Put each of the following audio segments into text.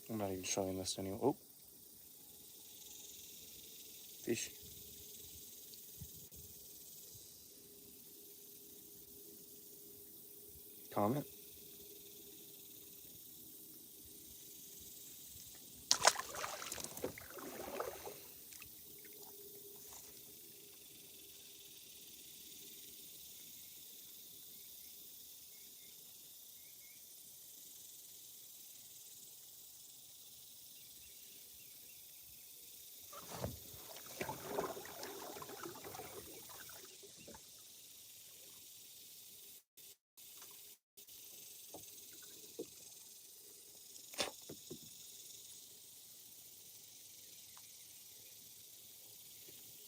I'm not even showing this anymore. Oh, fish. Comment.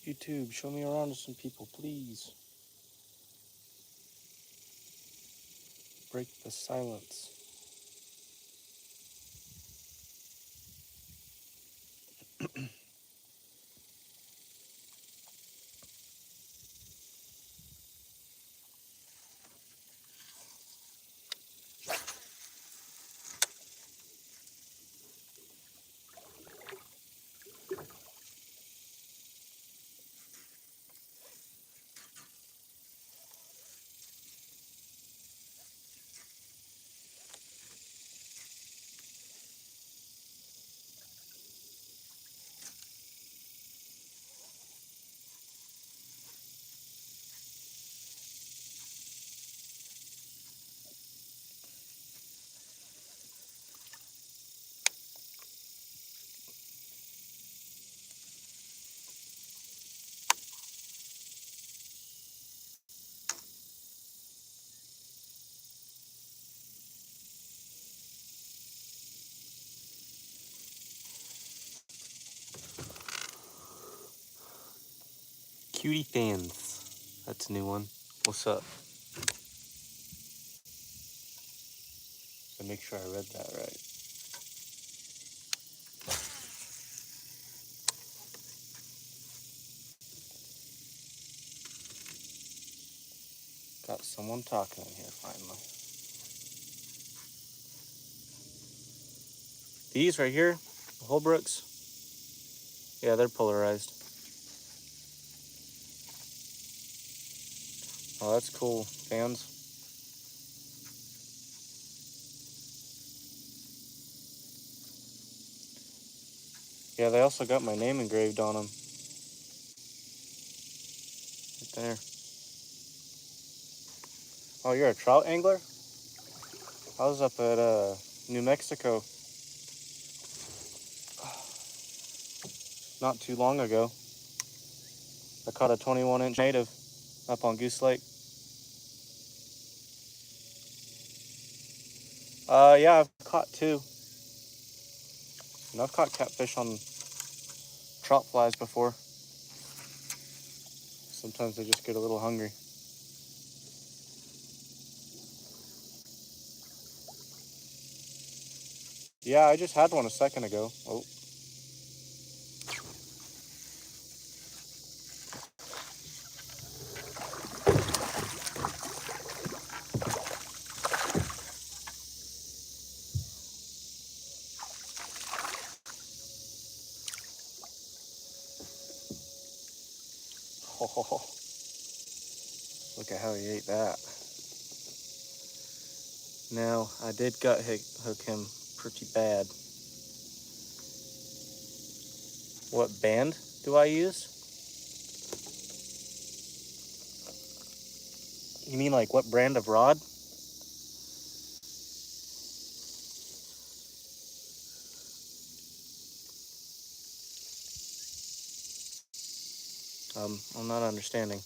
YouTube, show me around to some people, please. Break the silence. Cutie fans. That's a new one. What's up? So make sure I read that right. Got someone talking in here finally. These right here, Holbrooks. Yeah, they're polarized. Oh, that's cool. Fans. Yeah, they also got my name engraved on them. Right there. Oh, you're a trout angler? I was up at New Mexico not too long ago. I caught a 21-inch native up on Goose Lake. Yeah, I've caught two. And I've caught catfish on trout flies before. Sometimes they just get a little hungry. Yeah, I just had one a second ago. Oh. Oh, look at how he ate that. Now, I did gut hook him pretty bad. What band do I use? You mean like what brand of rod? I'm not understanding.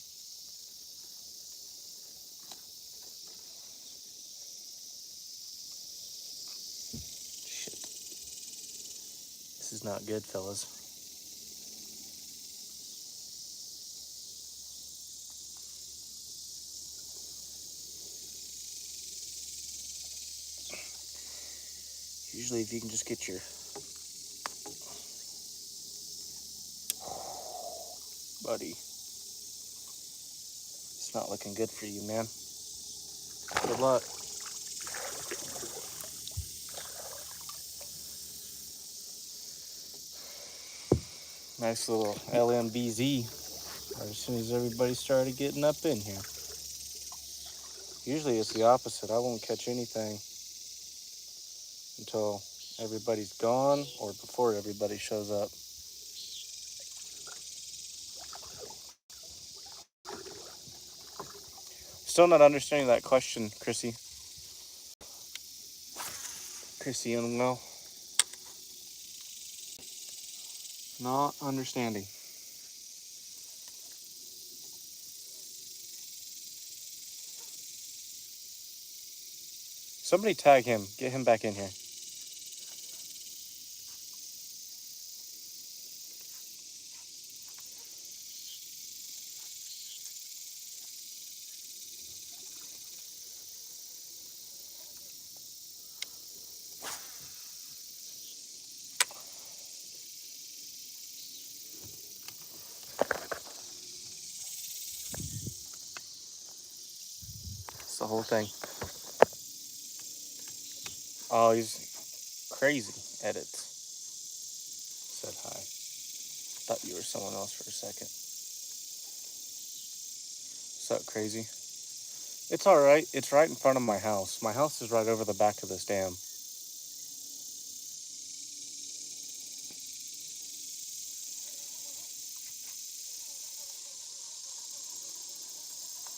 Shit. This is not good, fellas. Usually if you can just get your... Buddy. It's not looking good for you, man. Good luck. Nice little LMBZ. As soon as everybody started getting up in here. Usually it's the opposite. I won't catch anything until everybody's gone or before everybody shows up. Still not understanding that question, Chrissy. Chrissy and Will. Not understanding. Somebody tag him. Get him back in here. It's the whole thing. Oh, he's crazy. Edits. Said hi. Thought you were someone else for a second. What's up, crazy? It's alright. It's right in front of my house. My house is right over the back of this dam.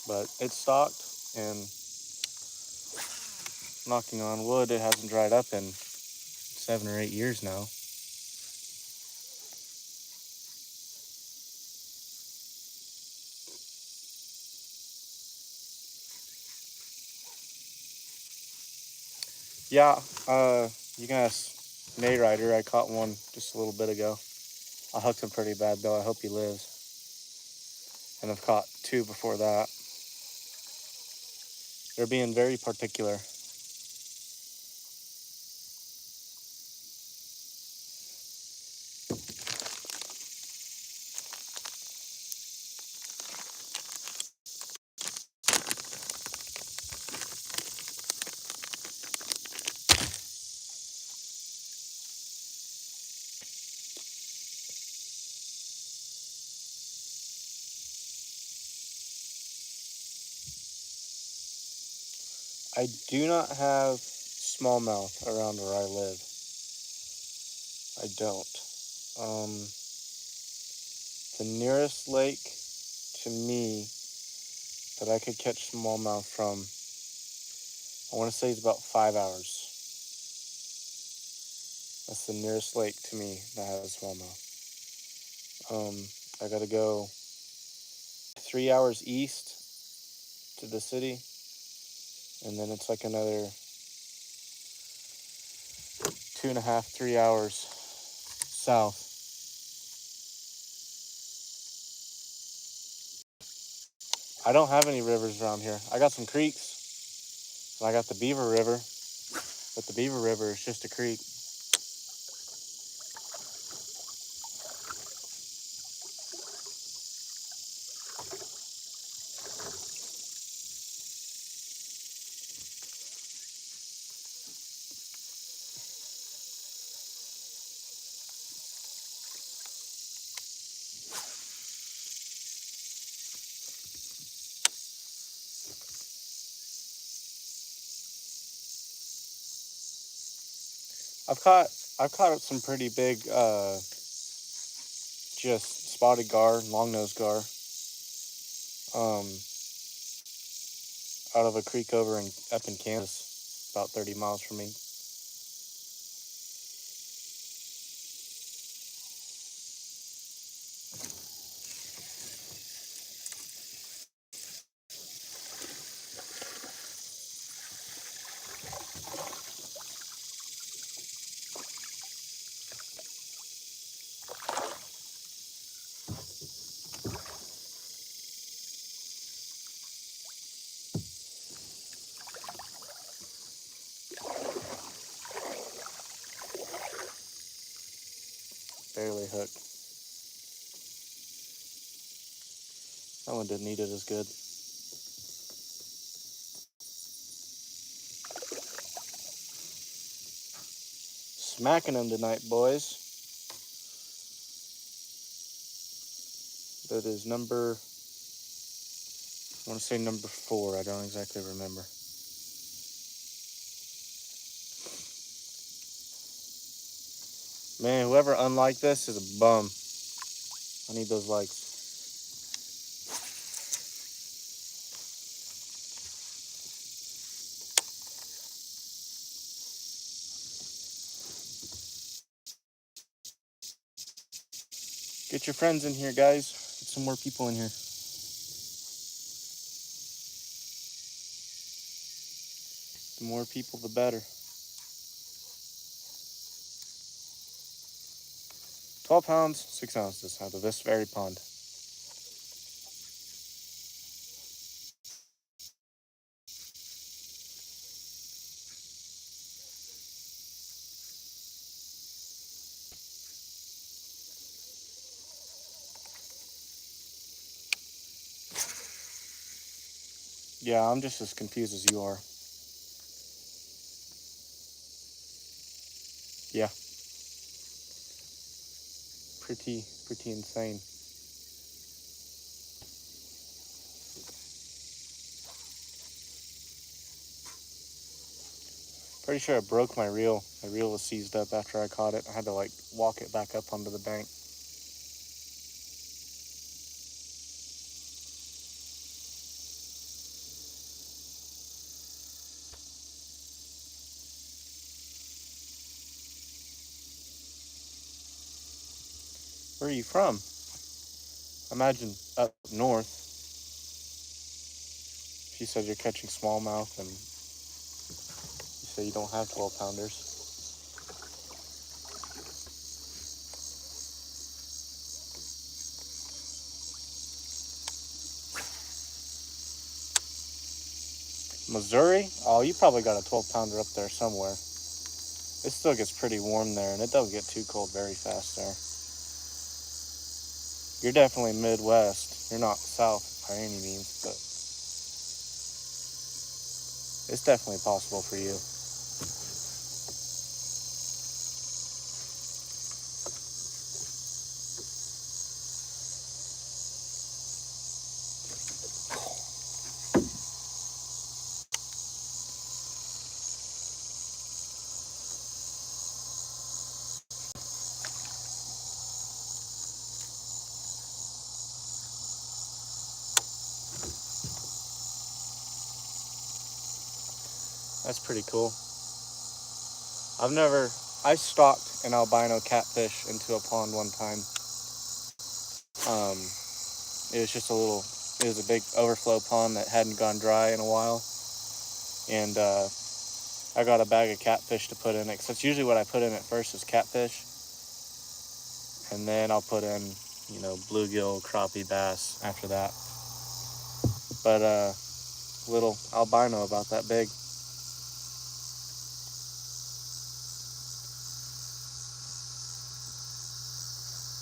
But it's stocked, and knocking on wood, it hasn't dried up in 7 or 8 years now. Yeah, you can ask Nay Rider. I caught one just a little bit ago. I hooked him pretty bad, though. I hope he lives. And I've caught 2 before that. They're being very particular. I do not have smallmouth around where I live. I don't. The nearest lake to me that I could catch smallmouth from, I want to say it's about 5 hours. That's the nearest lake to me that has smallmouth. I gotta go 3 hours east to the city, and then it's like another 2.5, 3 hours south. I don't have any rivers around here. I got some creeks, and I got the Beaver River, but the Beaver River is just a creek. I've caught some pretty big just spotted gar, long-nosed gar, out of a creek over up in Kansas, about 30 miles from me. Barely hooked. That one didn't eat it as good. Smacking them tonight, boys. It is number, I want to say number 4. I don't exactly remember. Man, whoever unliked this is a bum. I need those likes. Get your friends in here, guys. Get some more people in here. The more people, the better. 12 pounds, 6 ounces out of this very pond. Yeah, I'm just as confused as you are. Yeah. Pretty insane. Pretty sure I broke my reel. My reel was seized up after I caught it. I had to like walk it back up onto the bank. Where are you from? Imagine up north. She said you're catching smallmouth and you say you don't have 12 pounders. Missouri? Oh, you probably got a 12 pounder up there somewhere. It still gets pretty warm there and it doesn't get too cold very fast there. You're definitely Midwest. You're not South by any means, but it's definitely possible for you. That's pretty cool. I stalked an albino catfish into a pond one time. It was just it was a big overflow pond that hadn't gone dry in a while. And I got a bag of catfish to put in it. 'Cause that's usually what I put in at first is catfish. And then I'll put in, bluegill, crappie, bass after that. But little albino about that big.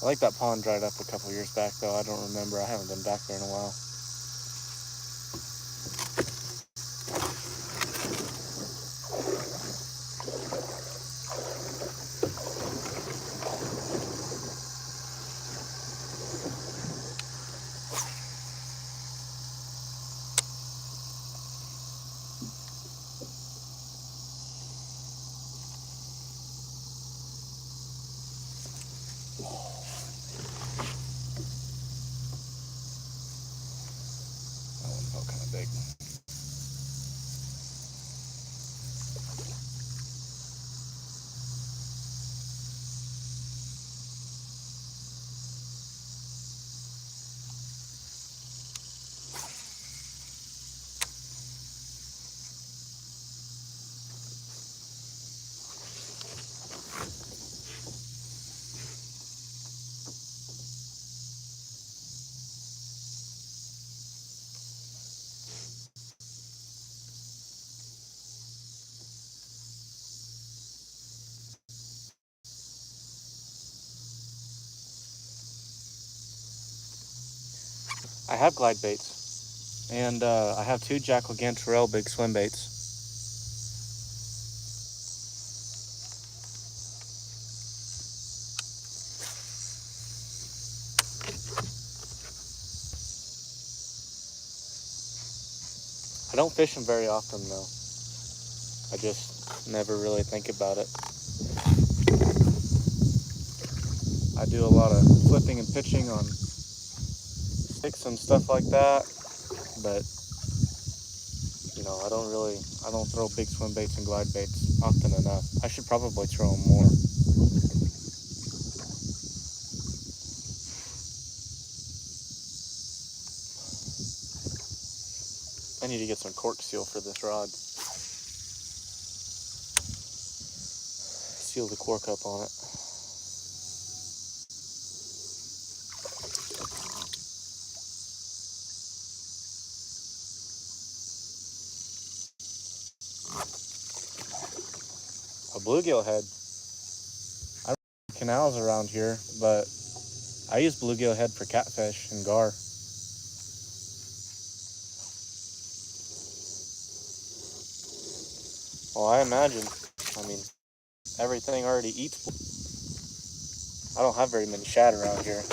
I like that pond dried up a couple years back, though. I don't remember. I haven't been back there in a while. That one felt kind of big. I have glide baits, and I have 2 Jackal Gantarelle big swim baits. don't fish them very often though. I just never really think about it. I do a lot of flipping and pitching on sticks and stuff like that, but I don't throw big swim baits and glide baits often enough. I should probably throw them more. I need to get some cork seal for this rod. Seal the cork up on it. A bluegill head. I don't have canals around here, but I use bluegill head for catfish and gar. Well, I imagine. Everything already eats. I don't have very many shad around here.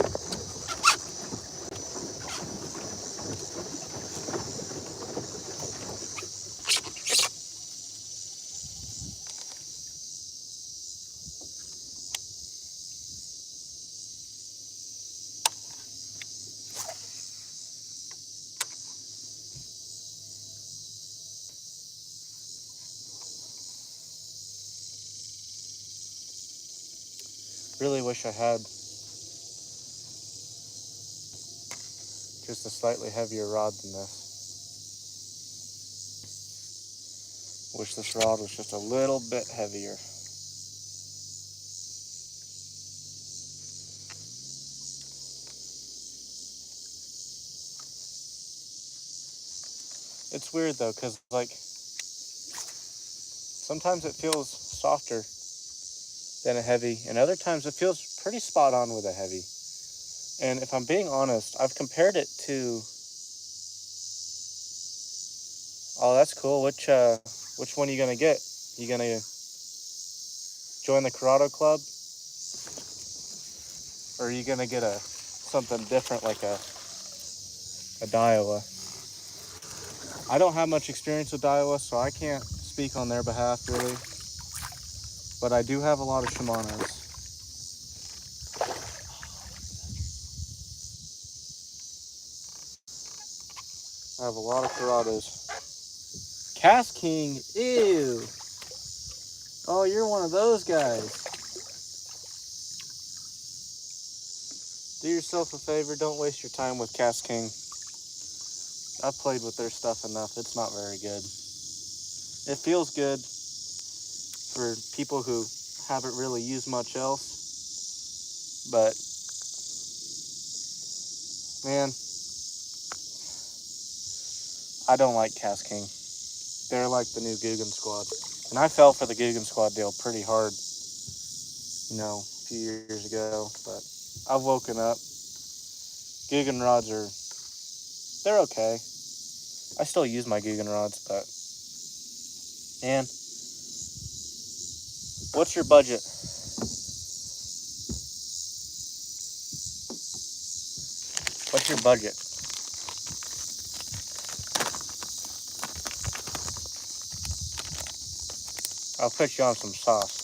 Really wish I had just a slightly heavier rod than this. Wish this rod was just a little bit heavier. It's weird though, because sometimes it feels softer than a heavy, and other times it feels pretty spot on with a heavy. And if I'm being honest, I've compared it to, oh, that's cool. Which one are you gonna get? You gonna join the Corrado Club, or are you gonna get something different like a Daiwa? I don't have much experience with Daiwa, so I can't speak on their behalf really. But I do have a lot of Shimanos. I have a lot of Corrados. KastKing, ew. Oh, you're one of those guys. Do yourself a favor, don't waste your time with KastKing. I've played with their stuff enough, it's not very good. It feels good for people who haven't really used much else, but man, I don't like KastKing. They're like the new Googan Squad. And I fell for the Googan Squad deal pretty hard, a few years ago, but I've woken up. Googan rods they're okay. I still use my Googan rods, but man, what's your budget? What's your budget? I'll put you on some sauce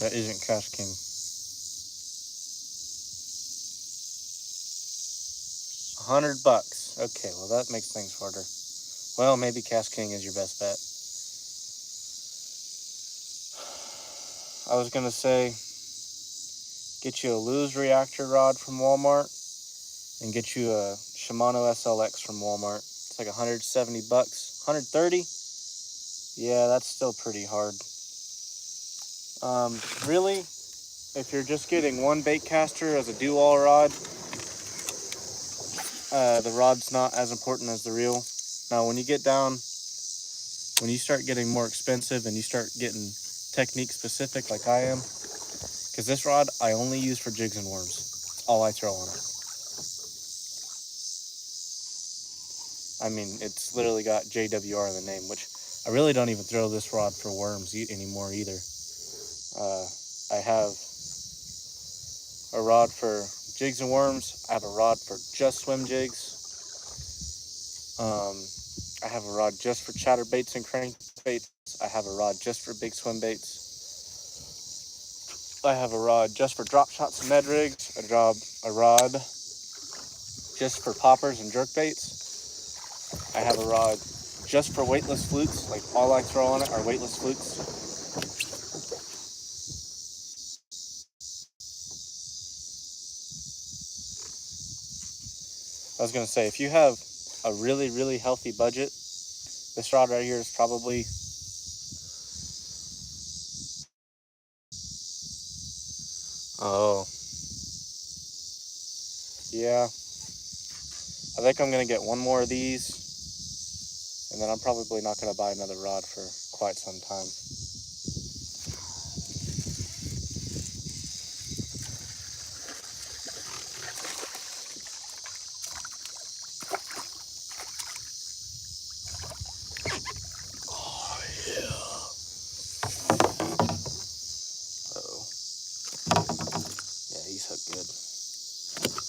that isn't KastKing. $100. Okay, well that makes things harder. Well, maybe KastKing is your best bet. I was gonna say, get you a Lew's reactor rod from Walmart and get you a Shimano SLX from Walmart. It's like $170, $130. Yeah, that's still pretty hard. Really, if you're just getting one bait caster as a do-all rod, the rod's not as important as the reel. Now, when you start getting more expensive and you start getting technique specific like I am, because this rod I only use for jigs and worms. It's all I throw on it. It's literally got JWR in the name, which I really don't even throw this rod for worms anymore either. I have a rod for jigs and worms. I have a rod for just swim jigs. I have a rod just for chatterbaits and crankbaits. I have a rod just for big swim baits. I have a rod just for drop shots and Ned rigs. A rod just for poppers and jerk baits. I have a rod just for weightless flukes. Like all I throw on it are weightless flukes. I was gonna say, if you have a really, really healthy budget, this rod right here is probably yeah. I think I'm gonna get one more of these, and then I'm probably not gonna buy another rod for quite some time. Oh yeah. Uh-oh. Yeah, he's hooked good.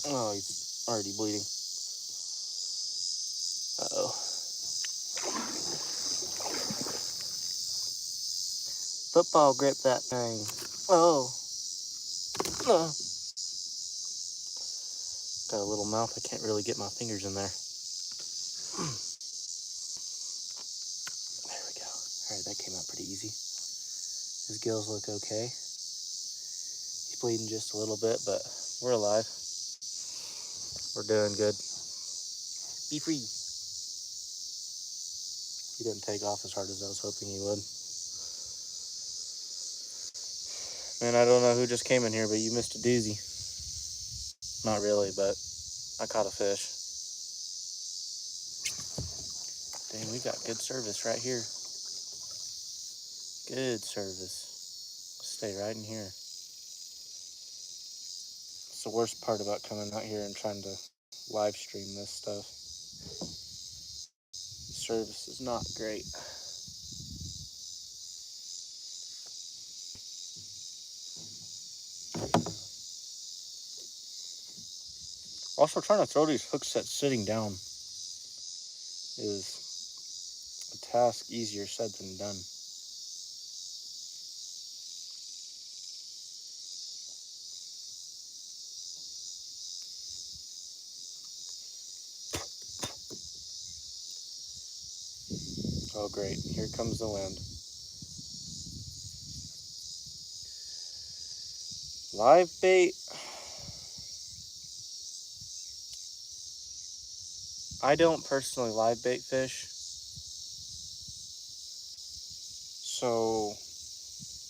Oh, he's already bleeding. Uh-oh. Football grip that thing. Oh. Got a little mouth. I can't really get my fingers in there. There we go. Alright, that came out pretty easy. His gills look okay. He's bleeding just a little bit, but we're alive. We're doing good. Be free. He didn't take off as hard as I was hoping he would. Man, I don't know who just came in here, but you missed a doozy. Not really, but I caught a fish. Dang, we got good service right here. Good service. Stay right in here. It's the worst part about coming out here and trying to live stream this stuff. Service is not great. Also, trying to throw these hook sets sitting down is a task easier said than done. Oh great, here comes the wind. Live bait. I don't personally live bait fish. So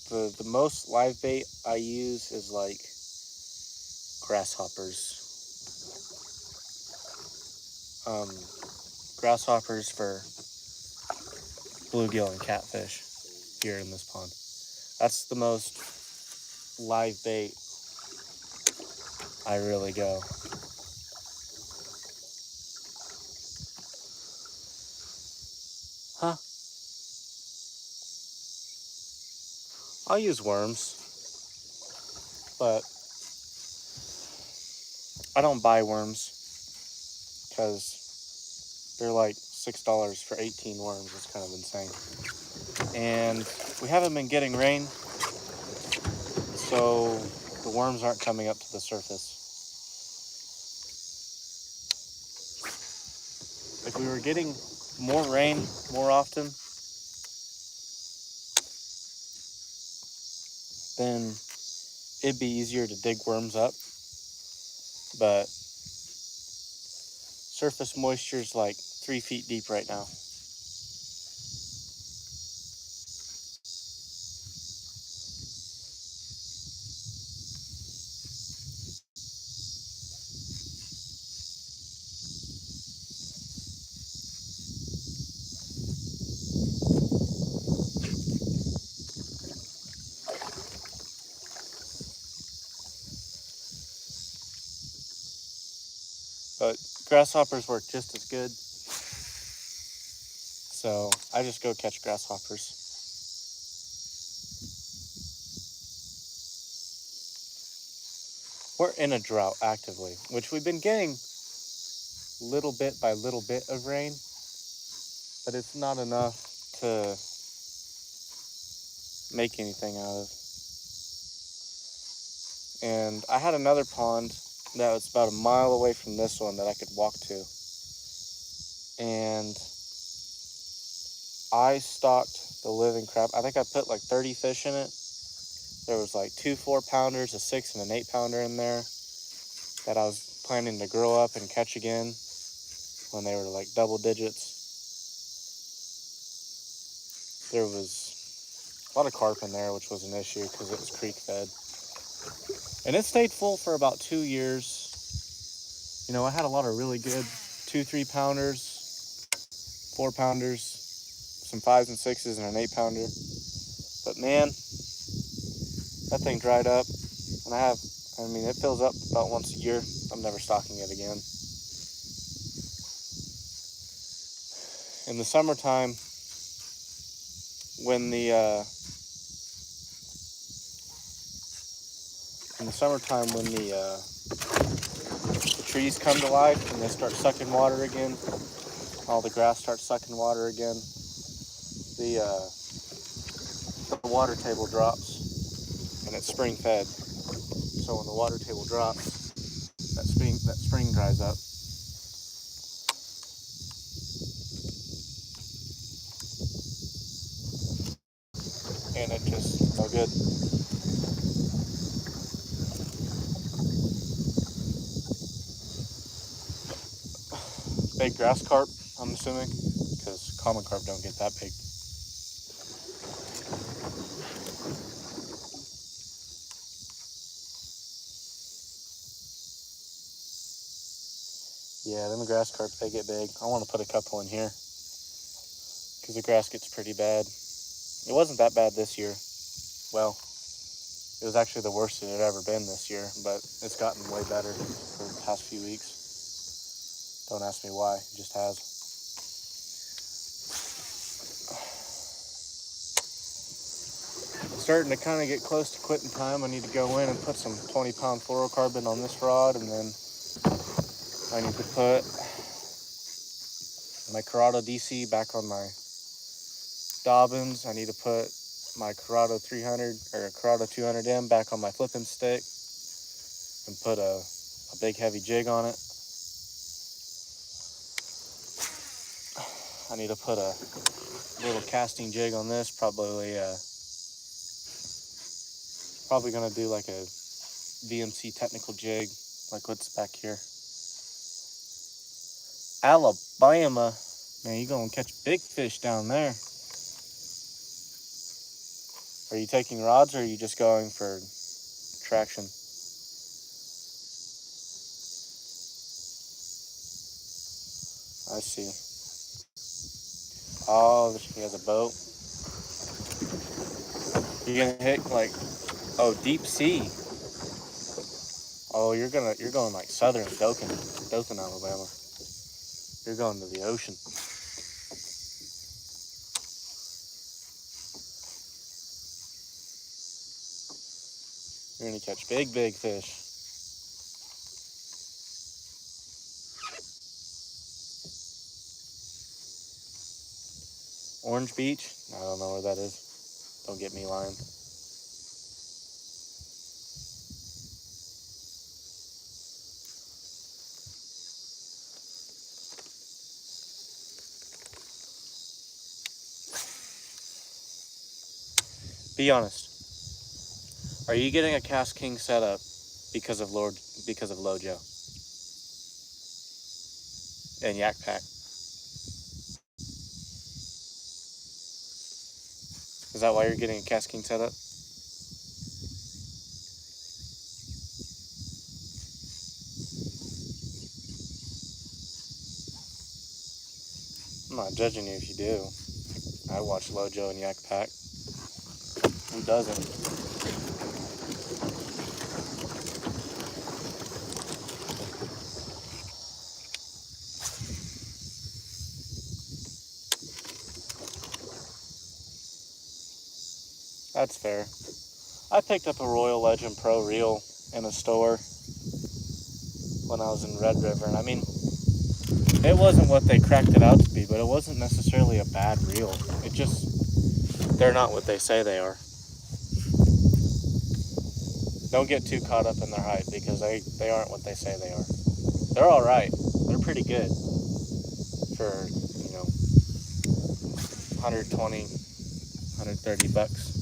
the most live bait I use is like grasshoppers. Grasshoppers for bluegill and catfish here in this pond. That's the most live bait I really go. Huh? I'll use worms, but I don't buy worms because they're like $6 for 18 worms. It's kind of insane. And we haven't been getting rain, so the worms aren't coming up to the surface. If we were getting more rain more often, then it'd be easier to dig worms up. But surface moisture is like 3 feet deep right now. But grasshoppers work just as good. So I just go catch grasshoppers. We're in a drought actively, which we've been getting little bit by little bit of rain. but it's not enough to make anything out of. And I had another pond that was about a mile away from this one that I could walk to. And I stocked the living crap. I think I put like 30 fish in it. There was like 2 4-pounders, a 6 and an 8-pounder in there that I was planning to grow up and catch again when they were like double digits. There was a lot of carp in there, which was an issue because it was creek fed. And it stayed full for about 2 years. You know, I had a lot of really good 2 3-pounders, 4-pounders, some 5s and 6s, and an 8-pounder. But man, that thing dried up. And it fills up about once a year. I'm never stocking it again. In the summertime, when the trees come to life and they start sucking water again, all the grass starts sucking water again, the water table drops, and it's spring fed. So when the water table drops, that spring dries up. And it just no good. Big grass carp, I'm assuming, because common carp don't get that big. Yeah, them grass carp, they get big. I want to put a couple in here because the grass gets pretty bad. It wasn't that bad this year. Well, it was actually the worst it had ever been this year, but it's gotten way better for the past few weeks. Don't ask me why, it just has. Starting to kind of get close to quitting time. I need to go in and put some 20-pound fluorocarbon on this rod, and then I need to put my Curado DC back on my Dobbins. I need to put my Curado 300 or Curado 200M back on my flipping stick and put a big heavy jig on it. I need to put a little casting jig on this, probably gonna do like a VMC technical jig, like what's back here. Alabama, man, you gonna catch big fish down there. Are you taking rods or are you just going for traction? I see. Oh, he has a boat. You're gonna hit like, oh, deep sea. Oh, you're going like southern Dothan, Alabama. You're going to the ocean. You're gonna catch big fish. Orange Beach? I don't know where that is. Don't get me lying. Be honest. Are you getting a KastKing setup because of Lojo and Yak Pack? Is that why you're getting a KastKing setup? I'm not judging you if you do. I watch Lojo and Yak Pack. Who doesn't? That's fair. I picked up a Royal Legend Pro reel in a store when I was in Red River, and I mean, it wasn't what they cracked it out to be, but it wasn't necessarily a bad reel. It just, they're not what they say they are. Don't get too caught up in their hype because they aren't what they say they are. They're all right. They're pretty good for, 120, 130 bucks.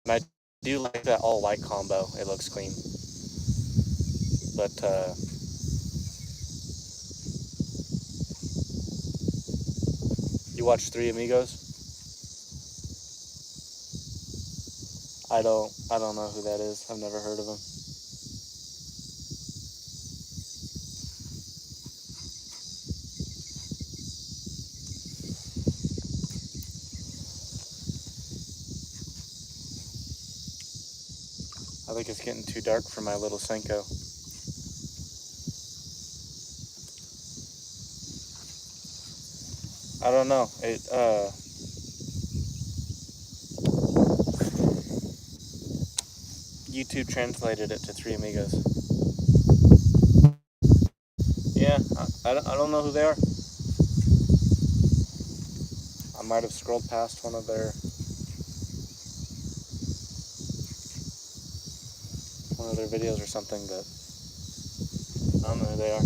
And I do like that all white combo. It looks clean. But you watch Three Amigos? I don't know who that is. I've never heard of him. I think it's getting too dark for my little Senko. I don't know. YouTube translated it to Three Amigos. Yeah, I don't know who they are. I might have scrolled past one of their videos or something, but I don't know who they are.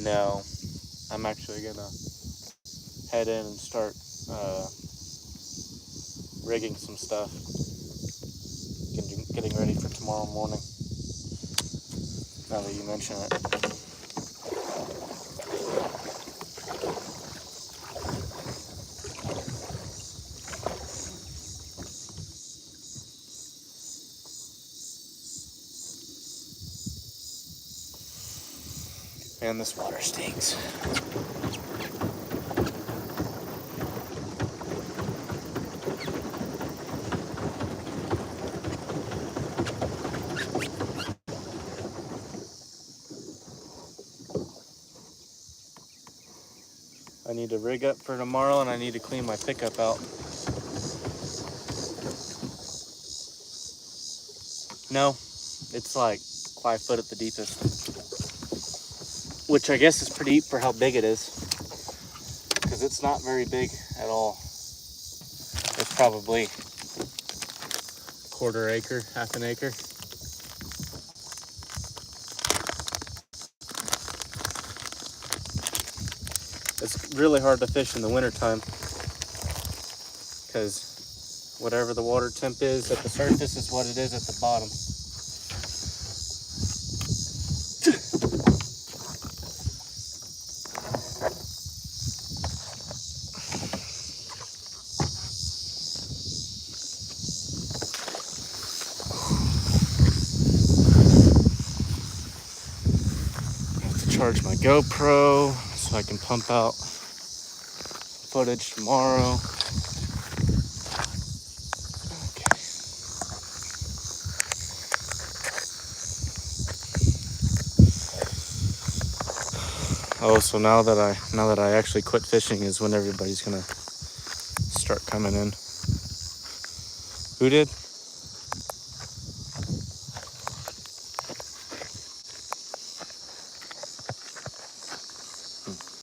No, I'm actually gonna head in and start rigging some stuff, getting ready for tomorrow morning, now that you mention it. Man, this water stinks. I need to rig up for tomorrow, and I need to clean my pickup out. No, it's like 5 foot at the deepest, which I guess is pretty deep for how big it is, because it's not very big at all. It's probably quarter acre, half an acre. It's really hard to fish in the wintertime because whatever the water temp is at the surface is what it is at the bottom. I have to charge my GoPro so I can pump out footage tomorrow. Okay. Oh, so now that I actually quit fishing is when everybody's gonna start coming in. Who did?